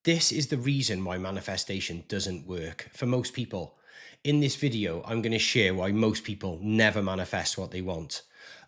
This is the reason why manifestation doesn't work for most people. In this video, I'm going to share why most people never manifest what they want.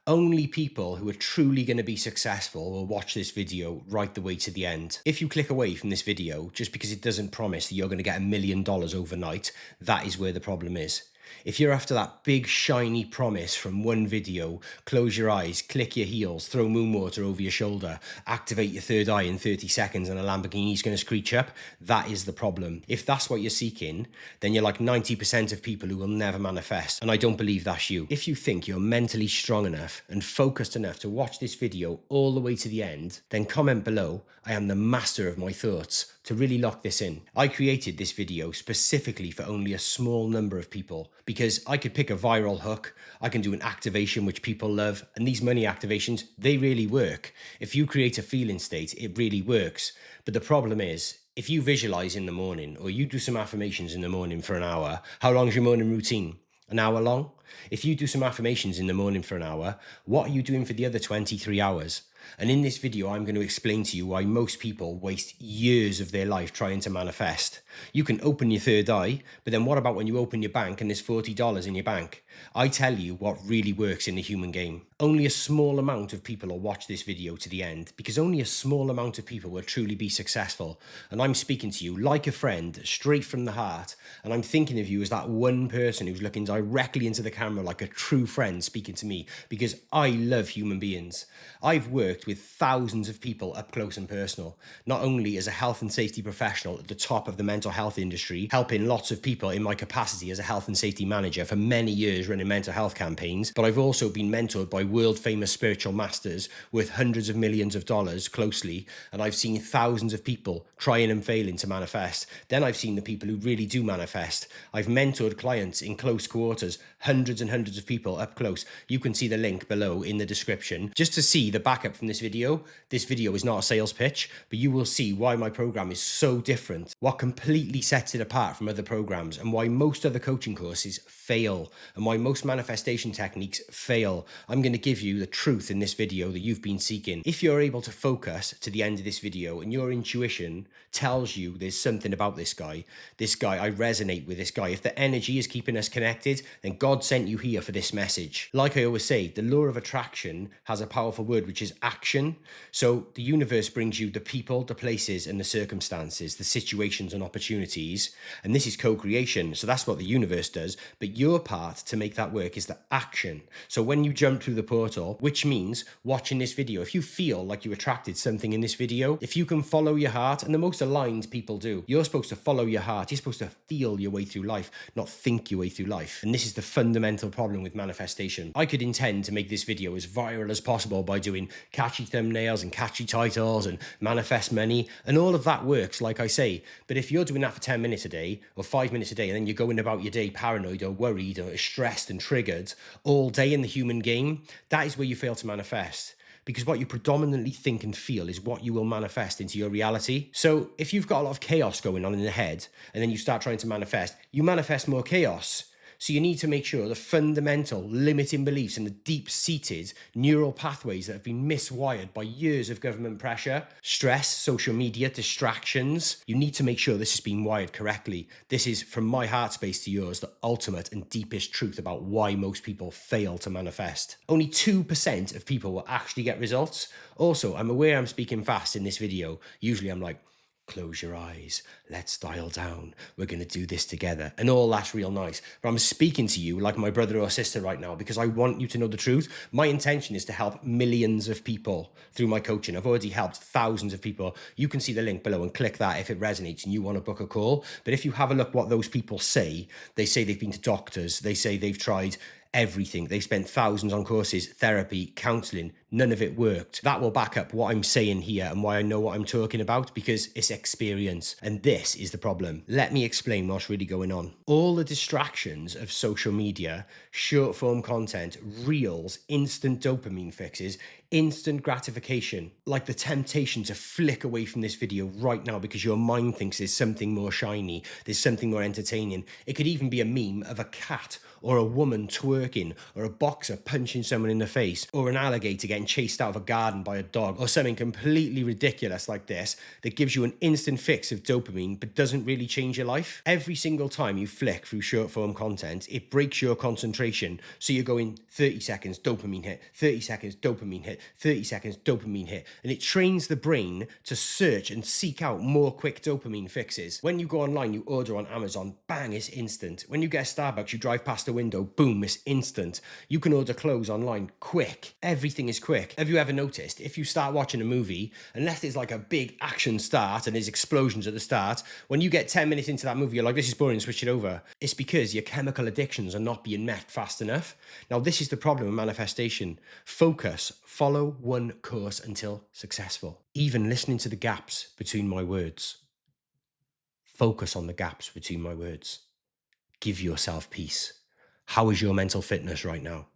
Only people who are truly going to be successful will watch this video right the way to the end. If you click away from this video just because it doesn't promise that you're going to get $1 million overnight, that is where the problem is. If you're after that big shiny promise from one video, close your eyes, click your heels, throw moon water over your shoulder, activate your third eye in 30 seconds and a Lamborghini's going to screech up, that is the problem. If that's what you're seeking, then you're like 90% of people who will never manifest, and I don't believe that's you. If you think you're mentally strong enough and focused enough to watch this video all the way to the end, then comment below, I am the master of my thoughts, to really lock this in. I created this video specifically for only a small number of people because I could pick a viral hook, I can do an activation which people love, and these money activations, they really work. If you create a feeling state, it really works. But the problem is, if you visualize in the morning or you do some affirmations in the morning for an hour, how long is your morning routine? An hour long? If you do some affirmations in the morning for an hour, what are you doing for the other 23 hours? And in this video, I'm going to explain to you why most people waste years of their life trying to manifest. You can open your third eye, but then what about when you open your bank and there's $40 in your bank? I tell you what really works in the human game. Only a small amount of people will watch this video to the end because only a small amount of people will truly be successful. And I'm speaking to you like a friend, straight from the heart. And I'm thinking of you as that one person who's looking directly into the camera like a true friend speaking to me because I love human beings. I've worked with thousands of people up close and personal, not only as a health and safety professional at the top of the mental health industry, helping lots of people in my capacity as a health and safety manager for many years running mental health campaigns, but I've also been mentored by world famous spiritual masters worth hundreds of millions of dollars closely, and I've seen thousands of people trying and failing to manifest. Then I've seen the people who really do manifest. I've mentored clients in close quarters, hundreds and hundreds of people up close. You can see the link below in the description. Just to see the backup from this video is not a sales pitch, but you will see why my program is so different, what completely sets it apart from other programs, and why most other coaching courses fail, and why most manifestation techniques fail. I'm going to give you the truth in this video that you've been seeking. If you're able to focus to the end of this video and your intuition tells you there's something about this guy, I resonate with this guy. If the energy is keeping us connected, then God sent you here for this message. Like I always say, the law of attraction has a powerful word, which is action. So the universe brings you the people, the places, and the circumstances, the situations and opportunities. And this is co-creation. So that's what the universe does. But your part to make that work is the action. So when you jump through the portal, which means watching this video, if you feel like you attracted something in this video, if you can follow your heart, and the most aligned people do, you're supposed to follow your heart. You're supposed to feel your way through life, not think your way through life. And this is the fundamental problem with manifestation. I could intend to make this video as viral as possible by doing catchy thumbnails and catchy titles and manifest money, and all of that works, like I say. But if you're doing that for 10 minutes a day or 5 minutes a day, and then you're going about your day paranoid or worried or stressed and triggered all day in the human game, that is where you fail to manifest. Because what you predominantly think and feel is what you will manifest into your reality. So if you've got a lot of chaos going on in the head and then you start trying to manifest, you manifest more chaos. So you need to make sure the fundamental limiting beliefs and the deep-seated neural pathways that have been miswired by years of government pressure, stress, social media, distractions, you need to make sure this has been wired correctly. This is, from my heart space to yours, the ultimate and deepest truth about why most people fail to manifest. Only 2% of people will actually get results. Also, I'm aware I'm speaking fast in this video. Usually I'm like, close your eyes, let's dial down, we're going to do this together, and all that's real nice. But I'm speaking to you like my brother or sister right now because I want you to know the truth. My intention is to help millions of people through my coaching. I've already helped thousands of people. You can see the link below and click that if it resonates and you want to book a call. But if you have a look what those people say, they say they've been to doctors, they say they've tried everything. They've spent thousands on courses, therapy, counseling. None of it worked. That will back up what I'm saying here and why I know what I'm talking about, because it's experience. And this is the problem. Let me explain what's really going on. All the distractions of social media, short form content, reels, instant dopamine fixes, instant gratification, like the temptation to flick away from this video right now because your mind thinks there's something more shiny, there's something more entertaining. It could even be a meme of a cat or a woman twerking or a boxer punching someone in the face or an alligator getting chased out of a garden by a dog, or something completely ridiculous like this that gives you an instant fix of dopamine but doesn't really change your life. Every single time you flick through short form content, it breaks your concentration. So you're going 30 seconds, dopamine hit, 30 seconds, dopamine hit, 30 seconds, dopamine hit. And it trains the brain to search and seek out more quick dopamine fixes. When you go online, you order on Amazon, bang, it's instant. When you get a Starbucks, you drive past a window, boom, it's instant. You can order clothes online quick. Everything is quick. Have you ever noticed if you start watching a movie, unless there's like a big action start and there's explosions at the start, when you get 10 minutes into that movie, you're like, this is boring, switch it over. It's because your chemical addictions are not being met fast enough. Now, this is the problem with manifestation. Focus, follow one course until successful. Even listening to the gaps between my words. Focus on the gaps between my words. Give yourself peace. How is your mental fitness right now?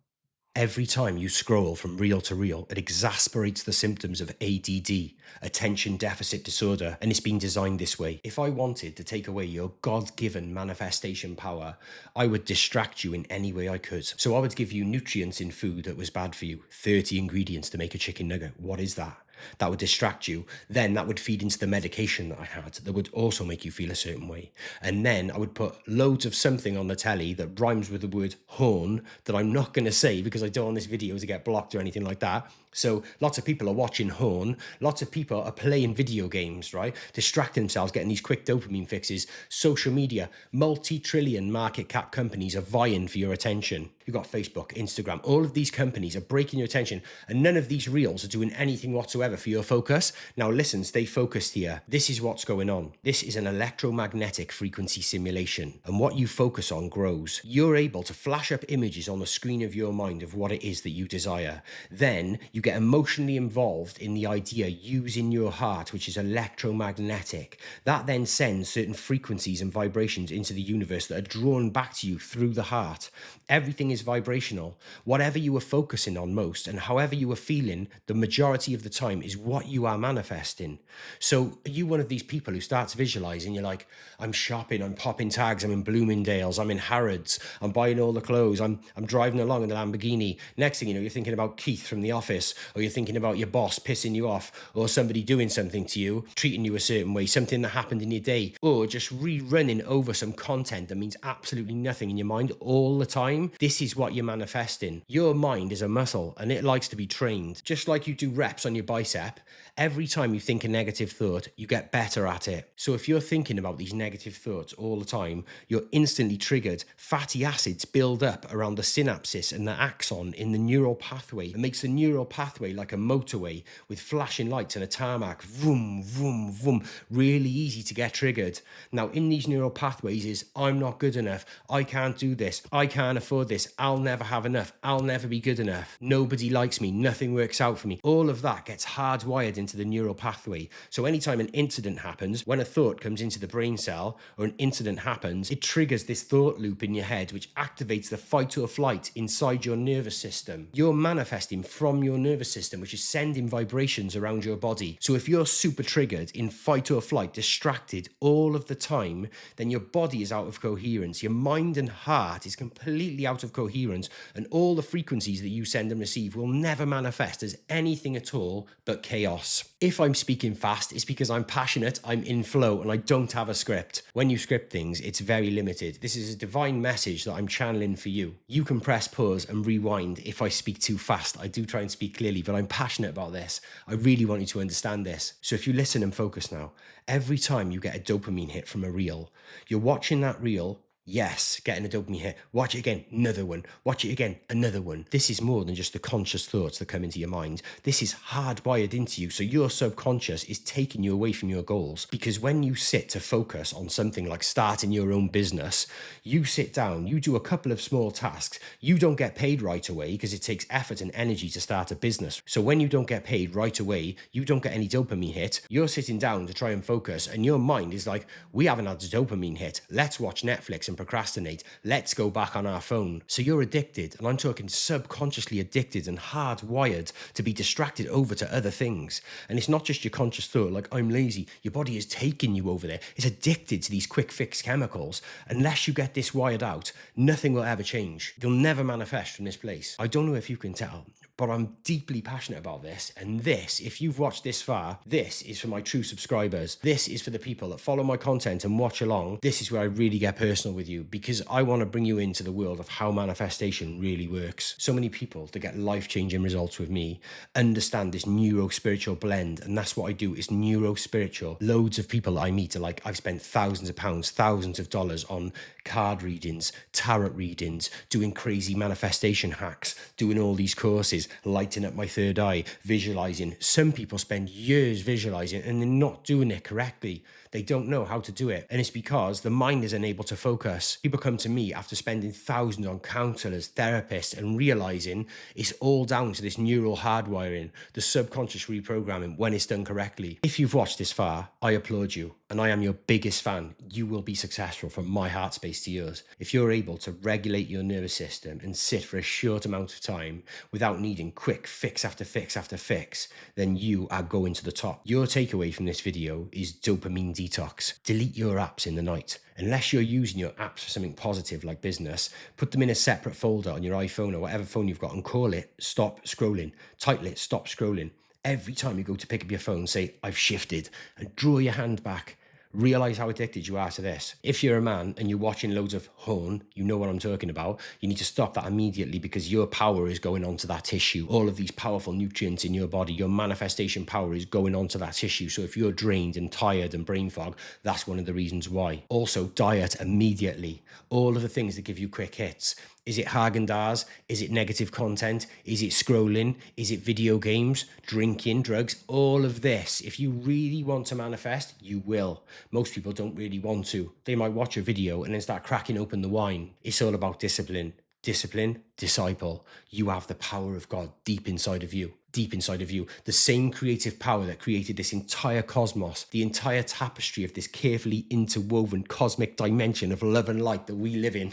Every time you scroll from reel to reel, it exasperates the symptoms of ADD, attention deficit disorder, and it's been designed this way. If I wanted to take away your God-given manifestation power, I would distract you in any way I could. So I would give you nutrients in food that was bad for you, 30 ingredients to make a chicken nugget. What is that? That would distract you. Then that would feed into the medication that I had that would also make you feel a certain way. And then I would put loads of something on the telly that rhymes with the word horn that I'm not going to say because I don't want this video to get blocked or anything like that. So lots of people are watching horn. Lots of people are playing video games, right? Distracting themselves, getting these quick dopamine fixes. Social media, multi-trillion market cap companies are vying for your attention. You've got Facebook, Instagram, all of these companies are breaking your attention, and none of these reels are doing anything whatsoever for your focus. Now listen, stay focused here. This is what's going on. This is an electromagnetic frequency simulation, and what you focus on grows. You're able to flash up images on the screen of your mind of what it is that you desire. Then you get emotionally involved in the idea using your heart, which is electromagnetic. That then sends certain frequencies and vibrations into the universe that are drawn back to you through the heart. Everything is vibrational. Whatever you are focusing on most and however you are feeling the majority of the time is what you are manifesting. So are you one of these people who starts visualizing? You're like, I'm shopping, I'm popping tags, I'm in Bloomingdale's, I'm in Harrods, I'm buying all the clothes, I'm driving along in the Lamborghini. Next thing you know, you're thinking about Keith from The Office, or you're thinking about your boss pissing you off, or somebody doing something to you, treating you a certain way, something that happened in your day, or just rerunning over some content that means absolutely nothing in your mind all the time. This is what you're manifesting. Your mind is a muscle and it likes to be trained. Just like you do reps on your bicep, every time you think a negative thought, you get better at it. So if you're thinking about these negative thoughts all the time, you're instantly triggered. Fatty acids build up around the synapses and the axon in the neural pathway. It makes the neural pathway like a motorway with flashing lights and a tarmac. Vroom, vroom, vroom. Really easy to get triggered. Now, in these neural pathways is, I'm not good enough. I can't do this. I can't afford this. I'll never have enough. I'll never be good enough. Nobody likes me. Nothing works out for me. All of that gets hardwired into the neural pathway. So anytime an incident happens, when a thought comes into the brain cell or an incident happens, it triggers this thought loop in your head, which activates the fight or flight inside your nervous system. You're manifesting from your nervous system, which is sending vibrations around your body. So if you're super triggered in fight or flight, distracted all of the time, then your body is out of coherence. Your mind and heart is completely out of coherence, and all the frequencies that you send and receive will never manifest as anything at all but chaos. If I'm speaking fast, it's because I'm passionate, I'm in flow, and I don't have a script. When you script things, it's very limited. This is a divine message that I'm channeling for you. You can press pause and rewind if I speak too fast. I do try and speak clearly, but I'm passionate about this. I really want you to understand this. So if you listen and focus now, every time you get a dopamine hit from a reel, you're watching that reel. Yes, getting a dopamine hit. Watch it again, another one. Watch it again, another one. This is more than just the conscious thoughts that come into your mind. This is hardwired into you. So your subconscious is taking you away from your goals. Because when you sit to focus on something like starting your own business, you sit down, you do a couple of small tasks. You don't get paid right away because it takes effort and energy to start a business. So when you don't get paid right away, you don't get any dopamine hit. You're sitting down to try and focus, and your mind is like, we haven't had a dopamine hit. Let's watch Netflix and procrastinate. Let's go back on our phone. So you're addicted, and I'm talking subconsciously addicted and hardwired to be distracted over to other things. And it's not just your conscious thought like, I'm lazy. Your body is taking you over there. It's addicted to these quick fix chemicals. Unless you get this wired out, nothing will ever change. You'll never manifest from this place. I don't know if you can tell, but I'm deeply passionate about this. And this, if you've watched this far, this is for my true subscribers. This is for the people that follow my content and watch along. This is where I really get personal with you, because I want to bring you into the world of how manifestation really works. So many people that get life-changing results with me understand this neuro-spiritual blend, and that's what I do, is neuro-spiritual. Loads of people I meet are like, I've spent thousands of pounds, thousands of dollars on card readings, tarot readings, doing crazy manifestation hacks, doing all these courses, lighting up my third eye, visualizing. Some people spend years visualizing and they're not doing it correctly. They don't know how to do it. And it's because the mind is unable to focus. People come to me after spending thousands on counselors, therapists, and realizing it's all down to this neural hardwiring, the subconscious reprogramming when it's done correctly. If you've watched this far, I applaud you. And I am your biggest fan. You will be successful from my heart space to yours. If you're able to regulate your nervous system and sit for a short amount of time without needing quick fix after fix after fix, then you are going to the top. Your takeaway from this video is dopamine detox. Delete your apps in the night. Unless you're using your apps for something positive like business, put them in a separate folder on your iPhone or whatever phone you've got and call it stop scrolling. Title it stop scrolling. Every time you go to pick up your phone, say, I've shifted, and draw your hand back. Realize how addicted you are to this. If you're a man and you're watching loads of porn, you know what I'm talking about. You need to stop that immediately, because your power is going onto that tissue. All of these powerful nutrients in your body, your manifestation power is going onto that tissue. So if you're drained and tired and brain fog, that's one of the reasons why. Also, diet immediately. All of the things that give you quick hits. Is it Haagen-Dazs? Is it negative content? Is it scrolling? Is it video games, drinking, drugs? All of this. If you really want to manifest, you will. Most people don't really want to. They might watch a video and then start cracking open the wine. It's all about discipline. Discipline, disciple. You have the power of God deep inside of you. Deep inside of you, the same creative power that created this entire cosmos, the entire tapestry of this carefully interwoven cosmic dimension of love and light that we live in.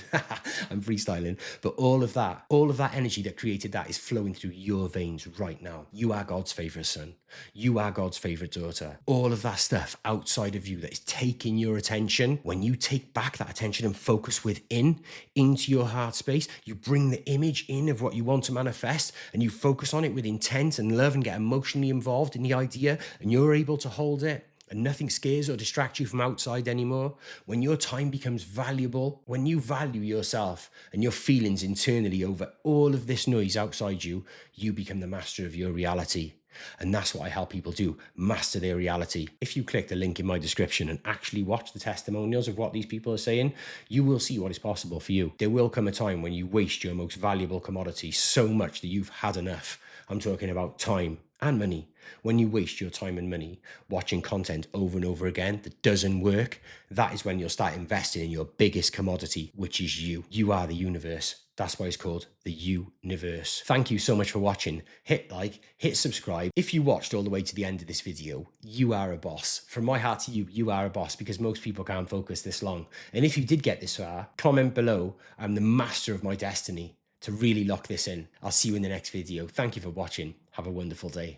I'm freestyling, but all of that energy that created that is flowing through your veins right now. You are God's favorite son. You are God's favorite daughter. All of that stuff outside of you that is taking your attention, when you take back that attention and focus within, into your heart space, you bring the image in of what you want to manifest and you focus on it with intent and love and get emotionally involved in the idea, and you're able to hold it and nothing scares or distracts you from outside anymore. When your time becomes valuable, when you value yourself and your feelings internally over all of this noise outside you, you become the master of your reality. And that's what I help people do, master their reality. If you click the link in my description and actually watch the testimonials of what these people are saying, you will see what is possible for you. There will come a time when you waste your most valuable commodity so much that you've had enough. I'm talking about time and money. When you waste your time and money watching content over and over again that doesn't work, that is when you'll start investing in your biggest commodity, which is you. You are the universe. That's why it's called the universe. Thank you so much for watching. Hit like, hit subscribe. If you watched all the way to the end of this video, you are a boss. From my heart to you, you are a boss, because most people can't focus this long. And if you did get this far, comment below. I'm the master of my destiny to really lock this in. I'll see you in the next video. Thank you for watching. Have a wonderful day.